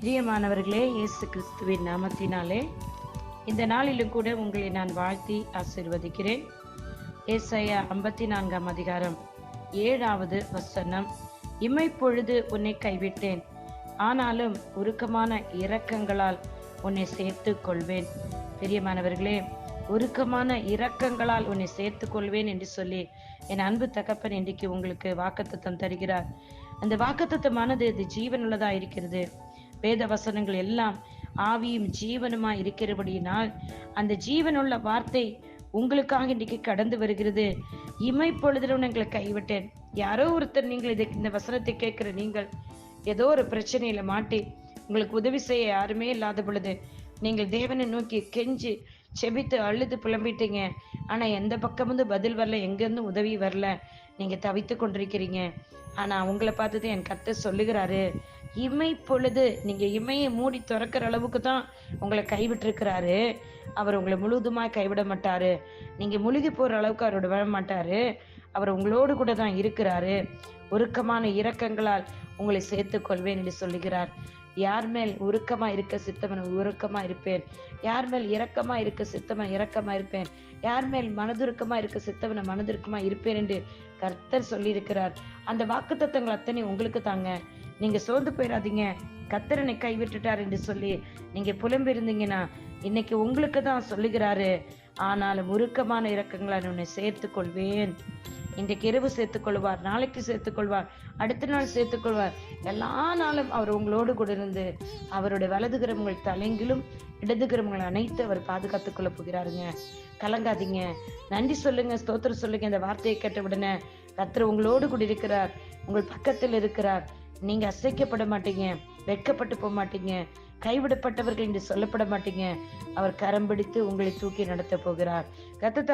பிரியமானவர்களே, இயேசு கிறிஸ்துவின் நாமத்தினாலே இந்த நாளிலும் கூட உங்களை நான் வாழ்த்தி ஆசீர்வதிக்கிறேன். ஏசாயா 54 அதிகாரம் 7வது வசனம். இமைப்பொழுது உன்னை கைவிட்டேன், ஆனாலும் உருக்கமான இரக்கங்களால் உன்னை சேர்த்துக் கொள்வேன். பிரியமானவர்களே, உருக்கமான இரக்கங்களால் உன்னை சேர்த்துக் கொள்வேன் என்று சொல்லி என் அன்பு தகப்பன் இன்றைக்கு உங்களுக்கு வாக்குத்தத்தம் தருகிறார். அந்த வாக்குத்தத்தமானது இது ஜீவனுள்ளதா இருக்கிறது. வேத வசனங்கள் எல்லாம் ஆவியும் ஜீவனுமா இருக்கிறபடியினால் அந்த ஜீவனுள்ள வார்த்தை உங்களுக்காக இன்றைக்கு கடந்து வருகிறது. இமைப்பொழுதிலும் உங்களை கைவிட்டேன். யாரோ ஒருத்தர் நீங்கள் இந்த வசனத்தை கேட்கிற நீங்கள் ஏதோ ஒரு பிரச்சனையில மாட்டி உங்களுக்கு உதவி செய்ய யாருமே இல்லாத பொழுது நீங்கள் தேவனை நோக்கி கெஞ்சி செபித்து அழுது புலம்பிட்டீங்க. ஆனா எந்த பக்கம் பதில் வரல, எங்கிருந்து உதவி வரல, நீங்க தவித்து கொண்டிருக்கிறீங்க. ஆனா உங்களை பார்த்துட்டு என் கர்த்தர் சொல்லுகிறாரு, இமை பொழுது நீங்க இமையை மூடி திறக்கிற அளவுக்கு தான் உங்களை கைவிட்டு இருக்கிறாரு. அவர் உங்களை முழுவதுமாய் கைவிட மாட்டாரு. நீங்க முழுகி போற அளவுக்கு அவரோட விட மாட்டாரு. அவர் உங்களோடு கூட தான் இருக்கிறாரு. உருக்கமான இரக்கங்களால் உங்களை சேர்த்துக் கொள்வேன் என்று சொல்லுகிறார். யார் மேல் உருக்கமா இருக்க சித்தவன் உருக்கமா இருப்பேன், யார் மேல் இரக்கமா இருக்க சித்தவன் இரக்கமா இருப்பேன், யார் மேல் மனதுருக்கமா இருக்க சித்தவனை மனதுருக்கமா இருப்பேன் என்று கர்த்தர் சொல்லி இருக்கிறார். அந்த வாக்குத்தத்தங்கள் அத்தனை உங்களுக்கு தாங்க. நீங்க சோர்ந்து போயிடாதீங்க. கர்த்தரனை கைவிட்டுட்டார் என்று சொல்லி நீங்க புலம்பிருந்தீங்கன்னா இன்னைக்கு உங்களுக்கு தான் சொல்லுகிறாரு, ஆனாலும் உருக்கமான இரக்கங்களால் உன்னை சேர்த்துக் கொள்வேன். இன்றைக்கு இரவு சேர்த்துக் கொள்வார், நாளைக்கு சேர்த்துக் கொள்வார், அடுத்த நாள் சேர்த்துக் கொள்வார். எல்லா நாளும் அவர் உங்களோடு கூட இருந்து அவருடைய வலதுகிறவங்கள் தலைங்கிலும் இடதுகிறவங்கள் அனைத்து அவர் பாதுகாத்துக் கொள்ள போகிறாருங்க. கலங்காதீங்க, நன்றி சொல்லுங்க, ஸ்தோத்திரம் சொல்லுங்க. இந்த வார்த்தையை கேட்ட உடனே கர்த்தர் உங்களோடு கூட இருக்கிறார், உங்கள் பக்கத்தில் இருக்கிறார். நீங்க அசைக்கப்பட மாட்டீங்க, வெட்கப்பட்டு போக மாட்டீங்க, கைவிடப்பட்டவர்கள் என்று சொல்லப்பட மாட்டீங்க. அவர் கரம் பிடித்து உங்களை தூக்கி நடத்த போகிறார். கர்த்தர்